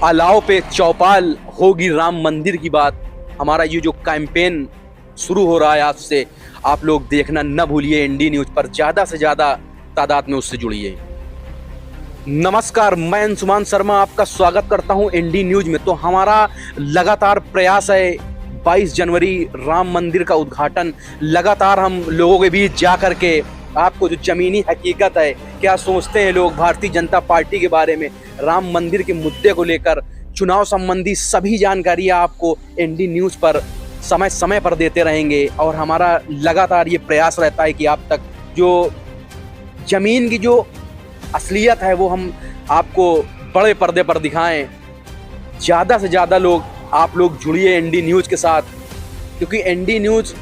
अलाव पे चौपाल होगी राम मंदिर की बात। हमारा ये जो कैंपेन शुरू हो रहा है आज से, आप लोग देखना न भूलिए। एनडी न्यूज पर ज़्यादा से ज़्यादा तादाद में उससे जुड़िए। नमस्कार, मैं अंशुमान शर्मा आपका स्वागत करता हूं एनडी न्यूज में। तो हमारा लगातार प्रयास है 22 जनवरी राम मंदिर का उद्घाटन। लगातार हम लोगों के बीच जा कर के आपको जो जमीनी हकीकत है, क्या सोचते हैं लोग भारतीय जनता पार्टी के बारे में, राम मंदिर के मुद्दे को लेकर, चुनाव संबंधी सभी जानकारियां आपको एनडी न्यूज पर समय समय पर देते रहेंगे। और हमारा लगातार ये प्रयास रहता है कि आप तक जो जमीन की जो असलियत है वो हम आपको बड़े पर्दे पर दिखाएं। ज़्यादा से ज़्यादा आप लोग जुड़िए एनडी न्यूज़ के साथ, क्योंकि एनडी न्यूज़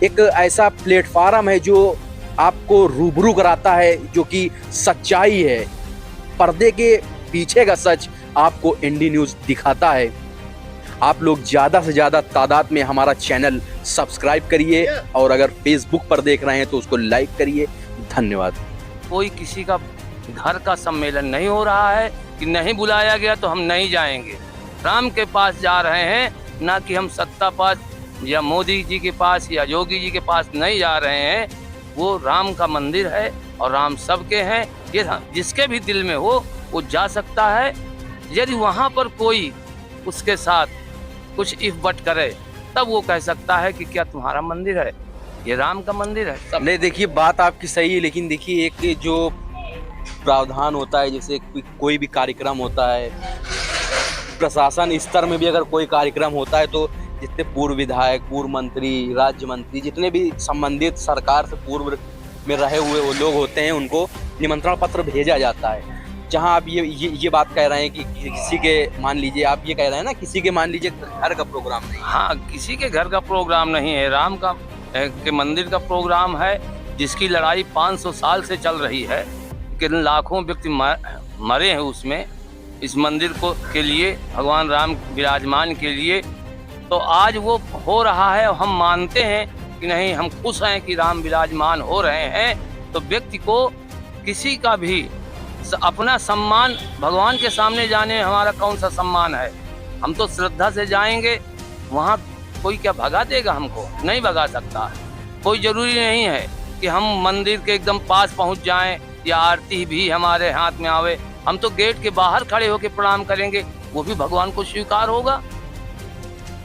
एक ऐसा प्लेटफार्म है जो आपको रूबरू कराता है, जो कि सच्चाई है। पर्दे के पीछे का सच आपको एनडी न्यूज़ दिखाता है। आप लोग ज़्यादा से ज़्यादा तादाद में हमारा चैनल सब्सक्राइब करिए, और अगर फेसबुक पर देख रहे हैं तो उसको लाइक करिए। धन्यवाद। कोई किसी का घर का सम्मेलन नहीं हो रहा है कि नहीं बुलाया गया तो हम नहीं जाएंगे। राम के पास जा रहे हैं, ना कि हम सत्ता पास या मोदी जी के पास या योगी जी के पास नहीं जा रहे हैं। वो राम का मंदिर है और राम सबके हैं। ये जिसके भी दिल में हो वो जा सकता है। यदि वहाँ पर कोई उसके साथ कुछ इफ बट करे तब वो कह सकता है कि क्या तुम्हारा मंदिर है, ये राम का मंदिर है। नहीं, देखिए बात आपकी सही है, लेकिन देखिए एक जो प्रावधान होता है, जैसे कोई भी कार्यक्रम होता है, प्रशासन स्तर में भी अगर कोई कार्यक्रम होता है तो जितने पूर्व विधायक, पूर्व मंत्री, राज्य मंत्री, जितने भी संबंधित सरकार से पूर्व में रहे हुए वो लोग होते हैं, उनको निमंत्रण पत्र भेजा जाता है। जहां आप ये बात कह रहे हैं कि किसी के, मान लीजिए आप ये कह रहे हैं ना, किसी के मान लीजिए घर का प्रोग्राम नहीं। हाँ, किसी के घर का प्रोग्राम नहीं है, राम का के मंदिर का प्रोग्राम है, जिसकी लड़ाई 500 साल से चल रही है, कि लाखों व्यक्ति मरे हैं उसमें, इस मंदिर को के लिए, भगवान राम विराजमान के लिए। तो आज वो हो रहा है और हम मानते हैं कि नहीं, हम खुश हैं कि राम विराजमान हो रहे हैं। तो व्यक्ति को किसी का भी अपना सम्मान, भगवान के सामने जाने में हमारा कौन सा सम्मान है। हम तो श्रद्धा से जाएंगे, वहाँ कोई क्या भगा देगा हमको? नहीं भगा सकता। कोई ज़रूरी नहीं है कि हम मंदिर के एकदम पास पहुँच जाएं या आरती भी हमारे हाथ में आवे। हम तो गेट के बाहर खड़े होकर प्रणाम करेंगे, वो भी भगवान को स्वीकार होगा।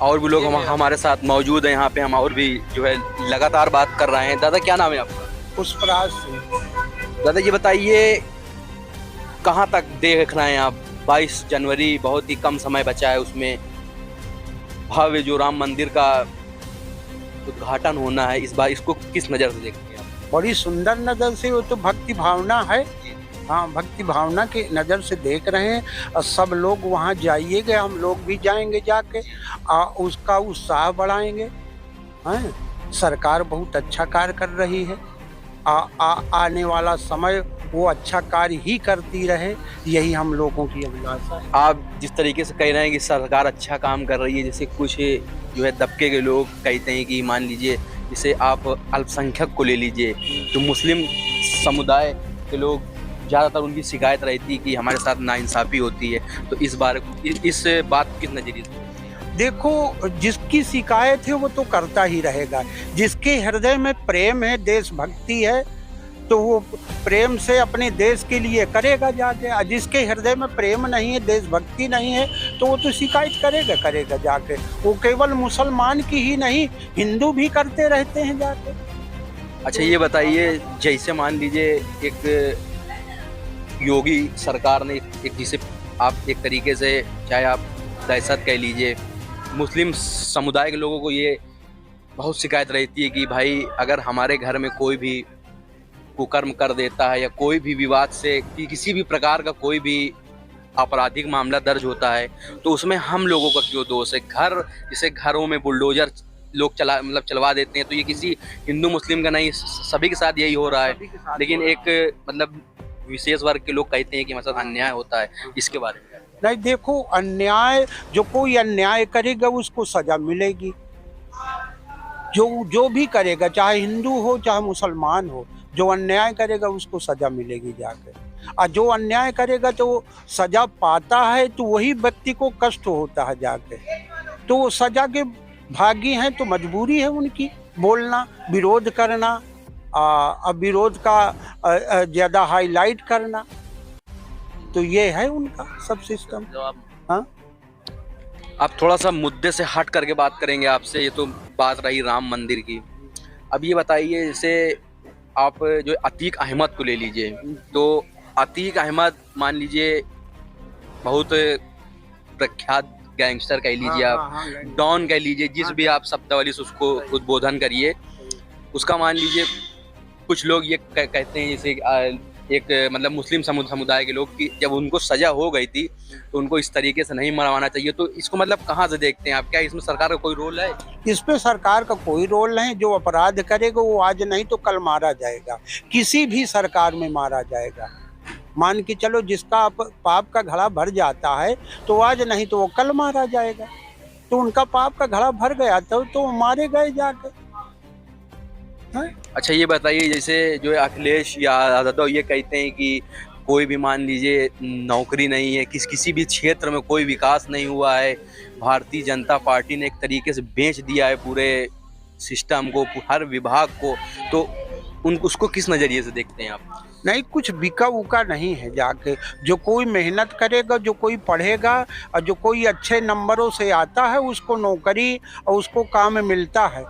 और भी लोग हमारे साथ मौजूद हैं यहाँ पे, हम और भी जो है लगातार बात कर रहे हैं। दादा, क्या नाम है आपका? पुष्पराज सिंह। दादा ये बताइए, कहाँ तक देख रहे हैं आप? 22 जनवरी बहुत ही कम समय बचा है, उसमें भव्य जो राम मंदिर का उद्घाटन होना है, इस बार इसको किस नज़र से देखते हैं आप? बड़ी सुंदर नज़र से, वो तो भक्ति भावना है। हाँ, भक्ति भावना की नज़र से देख रहे हैं। और सब लोग वहाँ जाइएगा, हम लोग भी जाएंगे, जाके उसका उत्साह बढ़ाएंगे। हैं, सरकार बहुत अच्छा कार्य कर रही है। आने वाला समय वो अच्छा कार्य ही करती रहे, यही हम लोगों की अभिलाषा है। आप जिस तरीके से कह रहे हैं कि सरकार अच्छा काम कर रही है, जैसे कुछ जो है दबके के लोग कहते हैं कि, मान लीजिए जैसे आप अल्पसंख्यक को ले लीजिए, जो मुस्लिम समुदाय के लोग, ज़्यादातर उनकी शिकायत रहती है कि हमारे साथ नाइंसाफ़ी होती है। तो इस बात को किस नज़रिए से? देखो, जिसकी शिकायत है वो तो करता ही रहेगा। जिसके हृदय में प्रेम है, देशभक्ति है, तो वो प्रेम से अपने देश के लिए करेगा जाके। और जिसके हृदय में प्रेम नहीं है, देशभक्ति नहीं है, तो वो तो शिकायत करेगा जाके। वो केवल मुसलमान की ही नहीं, हिंदू भी करते रहते हैं जाके। अच्छा ये बताइए, जैसे मान लीजिए एक योगी सरकार ने एक, जिसे आप एक तरीके से, चाहे आप दहशत कह लीजिए, मुस्लिम समुदाय के लोगों को ये बहुत शिकायत रहती है कि भाई अगर हमारे घर में कोई भी कुकर्म कर देता है, या कोई भी विवाद से, कि किसी भी प्रकार का कोई भी आपराधिक मामला दर्ज होता है, तो उसमें हम लोगों का क्यों दोष है? घर, जैसे घरों में बुलडोजर लोग चलवा देते हैं, तो ये किसी हिंदू मुस्लिम का नहीं, सभी के साथ यही हो रहा है। लेकिन एक विशेष वर्ग के लोग कहते हैं कि मतलब अन्याय होता है, इसके बारे में? नहीं, देखो, अन्याय, जो कोई अन्याय करेगा उसको सजा मिलेगी। जो भी करेगा, चाहे हिंदू हो चाहे मुसलमान हो, जो अन्याय करेगा उसको सजा मिलेगी जाके। और जो अन्याय करेगा तो सजा पाता है, तो वही व्यक्ति को कष्ट होता है जाके। तो वो सजा के भागी हैं, तो मजबूरी है उनकी बोलना, विरोध करना, अब विरोध का ज़्यादा हाईलाइट करना। तो ये है उनका सब सिस्टम। हाँ, अब थोड़ा सा मुद्दे से हट करके बात करेंगे आपसे। ये तो बात रही राम मंदिर की। अब ये बताइए, जैसे आप जो अतीक अहमद को ले लीजिए, तो अतीक अहमद मान लीजिए बहुत प्रख्यात गैंगस्टर कह लीजिए, आप डॉन कह लीजिए, जिस भी आप शब्दावली से उसको उद्बोधन करिए। उसका मान लीजिए कुछ लोग ये कहते हैं, जैसे एक मतलब मुस्लिम समुदाय के लोग, कि जब उनको सजा हो गई थी तो उनको इस तरीके से नहीं मरवाना चाहिए। तो इसको मतलब कहाँ से देखते हैं आप? क्या इसमें सरकार का कोई रोल है? इसमें सरकार का कोई रोल नहीं। जो अपराध करेगा वो आज नहीं तो कल मारा जाएगा, किसी भी सरकार में मारा जाएगा। मान के चलो जिसका पाप का घड़ा भर जाता है तो आज नहीं तो वो कल मारा जाएगा। तो उनका पाप का घड़ा भर गया तो मारे गए जाके। अच्छा ये बताइए, जैसे जो अखिलेश यादव ये कहते हैं कि कोई भी मान लीजिए नौकरी नहीं है, किसी भी क्षेत्र में कोई विकास नहीं हुआ है, भारतीय जनता पार्टी ने एक तरीके से बेच दिया है पूरे सिस्टम को, हर विभाग को, तो उसको किस नज़रिए से देखते हैं आप? नहीं, कुछ बिका उका नहीं है जाके। जो कोई मेहनत करेगा, जो कोई पढ़ेगा और जो कोई अच्छे नंबरों से आता है उसको नौकरी और उसको काम मिलता है।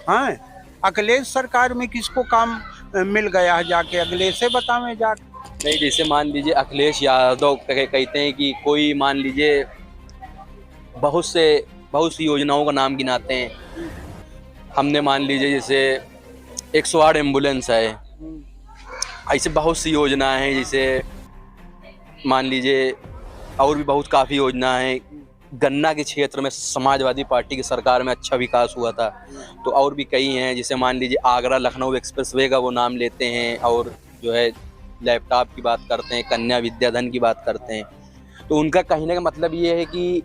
हाँ, अखिलेश सरकार में किसको काम मिल गया है जाके? अखिलेश से बतावें जाके। नहीं, जैसे मान लीजिए अखिलेश यादव कहते हैं कि कोई मान लीजिए बहुत सी योजनाओं का नाम गिनाते हैं। हमने मान लीजिए जैसे 108 एम्बुलेंस है, ऐसे बहुत सी योजनाएं हैं। जैसे मान लीजिए और भी बहुत काफ़ी योजना है। गन्ना के क्षेत्र में समाजवादी पार्टी की सरकार में अच्छा विकास हुआ था। तो और भी कई हैं, जैसे मान लीजिए आगरा लखनऊ एक्सप्रेसवे का वो नाम लेते हैं, और जो है लैपटॉप की बात करते हैं, कन्या विद्याधन की बात करते हैं। तो उनका कहने का मतलब ये है कि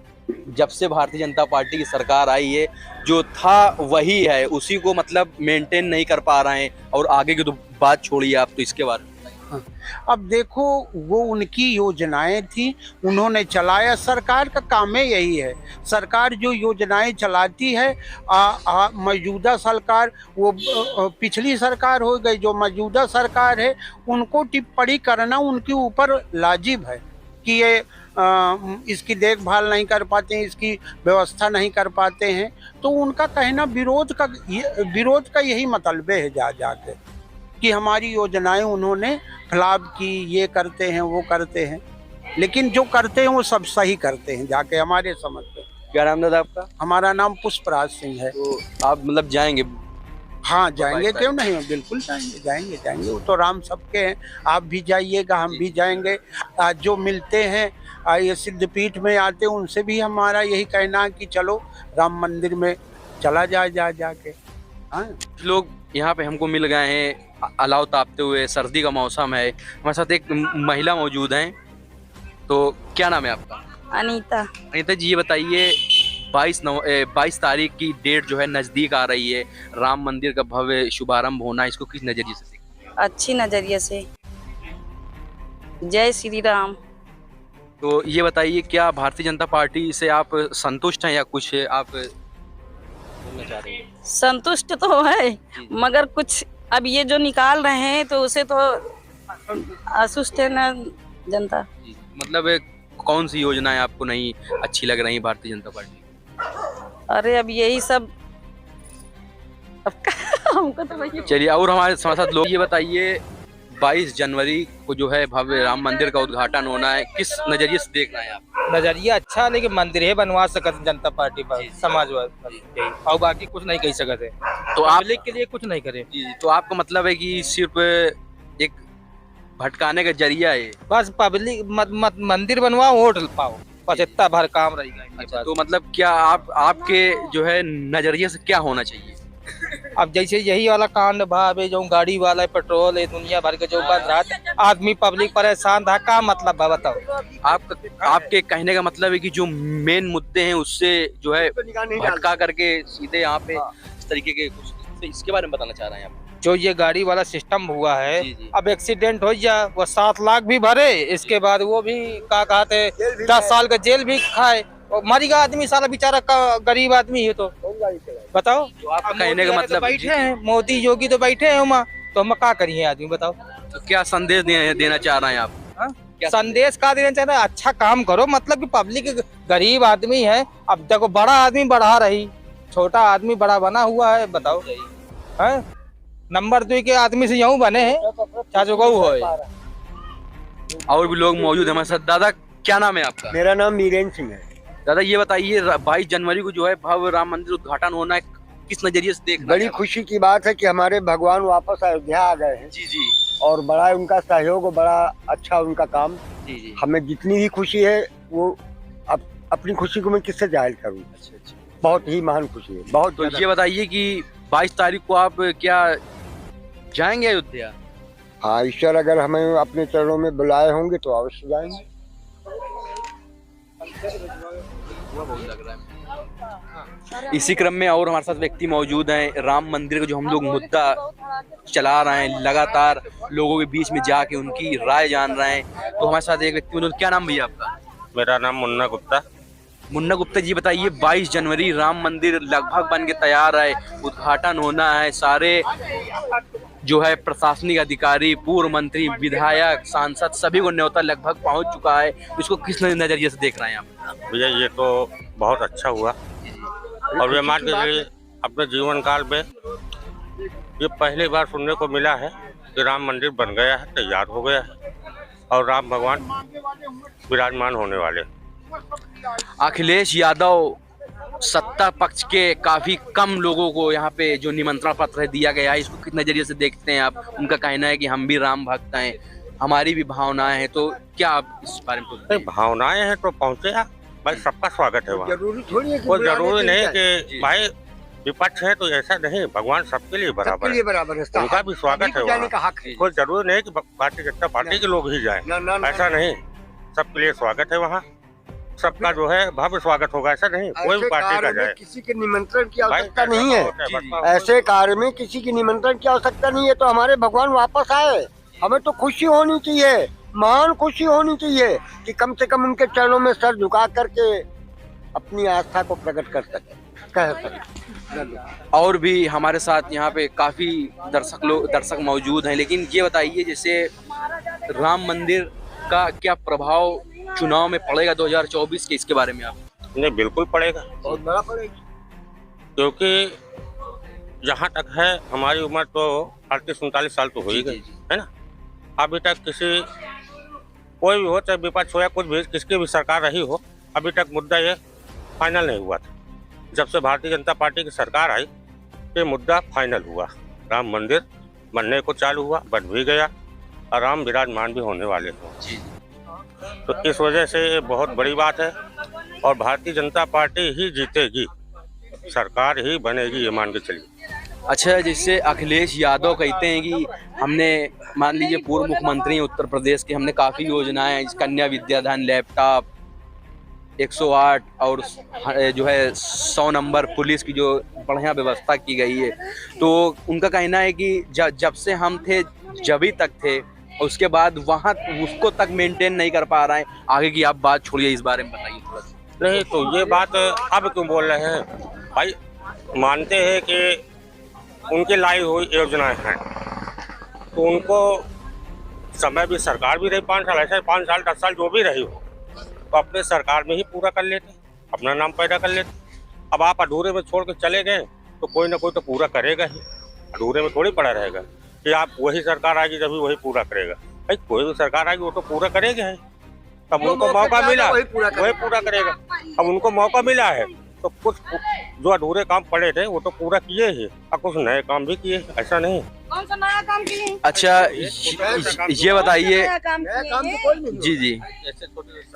जब से भारतीय जनता पार्टी की सरकार आई है, जो था वही है, उसी को मतलब मेंटेन नहीं कर पा रहे हैं। और आगे की तो बात छोड़िए आप, तो इसके बारे में अब देखो, वो उनकी योजनाएं थी, उन्होंने चलाया। सरकार का काम ही यही है। सरकार जो योजनाएं चलाती है, मौजूदा सरकार, वो पिछली सरकार हो गई, जो मौजूदा सरकार है उनको टिप्पणी करना उनके ऊपर लाजिब है कि ये इसकी देखभाल नहीं कर पाते हैं, इसकी व्यवस्था नहीं कर पाते हैं। तो उनका कहना विरोध का यही मतलबे है जाके कि हमारी योजनाएं उन्होंने फ्लॉप की, ये करते हैं वो करते हैं। लेकिन जो करते हैं वो सब सही करते हैं जाके, हमारे समझ पे। क्या नाम दादा आपका? हमारा नाम पुष्पराज सिंह है। तो आप मतलब जाएंगे? हाँ जाएंगे, क्यों नहीं, बिल्कुल जाएंगे। वो तो राम सबके हैं। आप भी जाइएगा, हम भी जाएंगे। जो मिलते हैं ये सिद्धपीठ में आते हैं, उनसे भी हमारा यही कहना है कि चलो राम मंदिर में चला जाके। हाँ, लोग यहाँ पे हमको मिल गए हैं, अलाव तापते हुए, सर्दी का मौसम है। हमारे साथ एक महिला मौजूद हैं। तो क्या नाम है आपका? अनीता जी, ये बताइए 22 तारीख की डेट जो है नज़दीक आ रही है, राम मंदिर का भव्य शुभारंभ होना, इसको किस नज़रिए से देखते हैं? अच्छी नज़रिए से। जय श्री राम। तो ये बताइए, क्या भारतीय जनता पार्टी से आप संतुष्ट हैं या कुछ आप बोलना चाह रहे हैं? संतुष्ट तो है, मगर कुछ अब ये जो निकाल रहे हैं तो उसे तो असुष्ट है ना जनता। मतलब कौन सी योजनाएं आपको नहीं अच्छी लग रही भारतीय जनता पार्टी? अरे अब यही सब हमको तो भैया। चलिए, और हमारे साथ लोग ये बताइए, 22 जनवरी को जो है भव्य राम मंदिर का उद्घाटन होना है, किस नजरिए से देखना है आप? नजरिया अच्छा, लेकिन मंदिर है बनवा सकते जनता पार्टी पर, समाजवादी, और बाकी कुछ नहीं कह सकते। तो आप के लिए कुछ नहीं करे। जी, तो आपका मतलब है कि सिर्फ एक भटकाने का जरिया है? बस पब्लिक मंदिर बनवाओ, वोट पाओ, बस इतना भर काम रहेगा। अच्छा, तो मतलब क्या आपके जो है नजरिए से क्या होना चाहिए? अब जैसे यही वाला कांड भाव है, जो गाड़ी वाला पेट्रोल है, दुनिया भर के जो बंद रहा, आदमी पब्लिक परेशान था, क्या मतलब है बताओ? आपके कहने का मतलब है कि जो मेन मुद्दे हैं उससे जो है भटका करके सीधे यहाँ पे किस तरीके के कुछ इसके बारे में बताना चाह रहे हैं आप? जो ये गाड़ी वाला सिस्टम हुआ है, जी, जी। अब एक्सीडेंट हो जाए वो 7 लाख भी भरे, इसके बाद वो भी क्या कहते 10 साल का जेल भी खाए और मरेगा आदमी, साला बेचारा गरीब आदमी है। तो बताओ, तो आपका अब कहने का मोदी मतलब तो बैठे हैं, मोदी योगी तो बैठे हैं वहाँ, तो हम क्या करिए आदमी बताओ। तो क्या संदेश देना चाह रहे हैं आप? हाँ? क्या संदेश का देना चाहता है, अच्छा काम करो, मतलब कि पब्लिक गरीब आदमी है, अब देखो बड़ा आदमी बढ़ा रही, छोटा आदमी बड़ा बना हुआ है, बताओ है नंबर 2 के आदमी से यूं बने हैं चाचो गौ हो। और भी लोग मौजूद हैं हमारे साथ। दादा क्या नाम है आपका? मेरा नाम वीरेंद्र सिंह है। दादा ये बताइए 22 जनवरी को जो है भव्य राम मंदिर उद्घाटन होना है, किस नजरिए से देख रहे बड़ी हैं आप? खुशी की बात है कि हमारे भगवान वापस अयोध्या आ गए हैं जी जी और बड़ा उनका सहयोग और बड़ा अच्छा उनका काम। जी जी। हमें जितनी भी खुशी है वो अपनी खुशी को मैं किससे जाहिर करूं। अच्छा अच्छा। बहुत ही महान खुशी है, बहुत तो ज्यादा। ये बताइए कि 22 तारीख को आप क्या जाएंगे अयोध्या? हाँ, ईश्वर अगर हमें अपने चरणों में बुलाए होंगे तो अवश्य जाएंगे। इसी क्रम में और हमारे साथ व्यक्ति मौजूद हैं। राम मंदिर का जो हम लोग मुद्दा चला रहे हैं, लगातार लोगों के बीच में जाके उनकी राय जान रहे हैं, तो हमारे साथ एक व्यक्ति मौजूद। क्या नाम भैया आपका? मेरा नाम मुन्ना गुप्ता। मुन्ना गुप्ता जी बताइए 22 जनवरी राम मंदिर लगभग बन के तैयार है, उद्घाटन होना है, सारे जो है प्रशासनिक अधिकारी, पूर्व मंत्री, विधायक, सांसद सभी को न्योता लगभग पहुंच चुका है, इसको किस नजरिए से देख रहे हैं आप? भैया ये तो बहुत अच्छा हुआ और ये मान के चलिए अपने जीवन काल में ये पहली बार सुनने को मिला है कि राम मंदिर बन गया है, तैयार हो गया है और राम भगवान विराजमान होने वाले। अखिलेश यादव सत्ता पक्ष के काफी कम लोगों को यहाँ पे जो निमंत्रण पत्र दिया गया है, इसको किस नजरिए से देखते हैं आप? उनका कहना है कि हम भी राम भक्त हैं, हमारी भी भावनाएं हैं, तो क्या आप इस बारे में सोचते हैं? भावनाएं हैं तो पहुंचे आप भाई, सबका स्वागत है वहाँ। जरूरी थोड़ी है कि कोई बुलाने जरूरी के नहीं लिए कि भाई विपक्ष है तो ऐसा नहीं, भगवान सबके लिए बराबर सबके है, लिए बराबर है। उनका भी स्वागत है जाने का वहाँ। हक है। कोई जरूरी नहीं कि भारतीय जनता पार्टी के लोग ही जाए, ना, ना, ना, ऐसा नहीं, सबके लिए स्वागत है वहाँ, सबका जो है भव्य स्वागत होगा, ऐसा नहीं कोई भी ऐसे पार्टी का कार्य में जाए। किसी के निमंत्रण की भाई, आवश्यकता नहीं है। जी, जी। ऐसे कार्य में किसी की निमंत्रण की आवश्यकता नहीं है, तो हमारे भगवान वापस आए, हमें तो खुशी होनी चाहिए, महान खुशी होनी चाहिए कि कम से कम उनके चरणों में सर झुका करके अपनी आस्था को प्रकट कर सके, कह सके। और भी हमारे साथ यहाँ पे काफी दर्शक मौजूद हैं, लेकिन ये बताइए जैसे राम मंदिर का क्या प्रभाव चुनाव में पड़ेगा 2024 के, इसके बारे में आप? नहीं, बिल्कुल पड़ेगा, बहुत बड़ा पड़ेगा, क्योंकि जहाँ तक है हमारी उम्र तो 38-39 साल तो हो ही गई है ना। अभी तक किसी कोई भी हो, चाहे विपक्ष हो या कुछ भी, किसकी भी सरकार रही हो, अभी तक मुद्दा ये फाइनल नहीं हुआ था। जब से भारतीय जनता पार्टी की सरकार आई ये मुद्दा फाइनल हुआ, राम मंदिर बनने को चालू हुआ, बन भी गया और राम विराजमान भी होने वाले हैं। तो इस वजह से ये बहुत बड़ी बात है और भारतीय जनता पार्टी ही जीतेगी, सरकार ही बनेगी, ये मान के चलिए। अच्छा, जैसे अखिलेश यादव कहते हैं कि हमने, मान लीजिए पूर्व मुख्यमंत्री उत्तर प्रदेश के, हमने काफ़ी योजनाएं, कन्या विद्याधन, लैपटॉप, 108 और जो है 100 नंबर पुलिस की जो बढ़िया व्यवस्था की गई है, तो उनका कहना है कि जब से हम थे जभी तक थे, उसके बाद वहाँ उसको तक मेंटेन नहीं कर पा रहे हैं। आगे की आप बात छोड़िए, इस बारे में बताइए थोड़ा सा। नहीं तो ये बात अब क्यों बोल रहे हैं भाई, मानते हैं कि उनके लाई हुई योजनाएं हैं तो उनको समय भी सरकार भी रही 5 साल, ऐसे 5 साल 10 साल जो भी रही हो, तो अपने सरकार में ही पूरा कर लेते, अपना नाम पैदा कर लेते। अब आप अधूरे में छोड़ के चले गए तो कोई ना कोई तो पूरा करेगा ही, अधूरे में थोड़ी पड़ा रहेगा कि आप वही सरकार आएगी जब वही पूरा करेगा। भाई कोई भी सरकार आएगी वो तो पूरा करेगा ही, तब उनको मौका मिला वही पूरा करेगा। अब उनको मौका मिला है तो कुछ जो अधूरे काम पड़े थे वो तो पूरा किए ही और कुछ नए काम भी किए, ऐसा नहीं। कौन सा नया काम किए? अच्छा ये बताइए, जी जी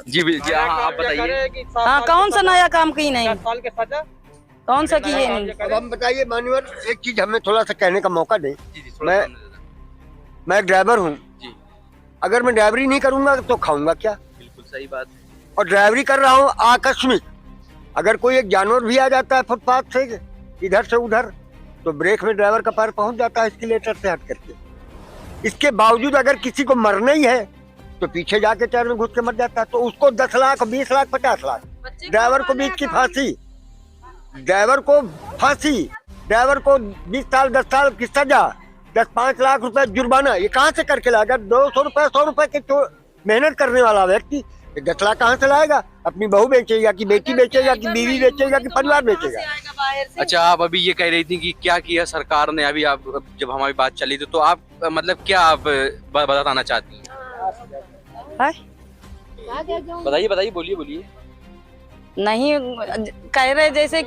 जी हाँ आप बताइए। हाँ, कौन सा नया काम की नहीं? 10 साल के सजा कौन सा किए नहीं? अब हम बताइए मान्यवर, एक चीज हमें थोड़ा सा कहने का मौका दें। मैं ड्राइवर हूँ, अगर मैं ड्राइवरी नहीं करूँगा तो खाऊंगा क्या? बिल्कुल सही बात। और ड्राइवरी कर रहा हूँ, आकस्मिक अगर कोई एक जानवर भी आ जाता है फुटपाथ से इधर से उधर, तो ब्रेक में ड्राइवर का पैर पहुंच जाता है एस्केलेटर से हट करके। इसके बावजूद अगर किसी को मरना ही है तो पीछे जाके टायर में घुस के मर जाता है। तो उसको 10 लाख, 20 लाख, 50 लाख, ड्राइवर को बीच की फांसी, ड्राइवर को फांसी, ड्राइवर को 20 साल 10 साल की सजा, 5 लाख रुपए जुर्माना। ये कहाँ से करके लाएगा? 200 रुपए 100 रुपए के तो मेहनत करने वाला व्यक्ति 10 लाख कहाँ से लाएगा? अपनी बहू बेचेगा कि बेटी बेचेगा कि बीवी बेचेगा कि परिवार बेचेगा? अच्छा, आप अभी ये कह रही थी कि क्या किया सरकार ने, अभी आप जब हमारी बात चली तो आप मतलब क्या आप बताना चाहती हैं? बताइए, बोलिए। नहीं कह रहे जैसे कि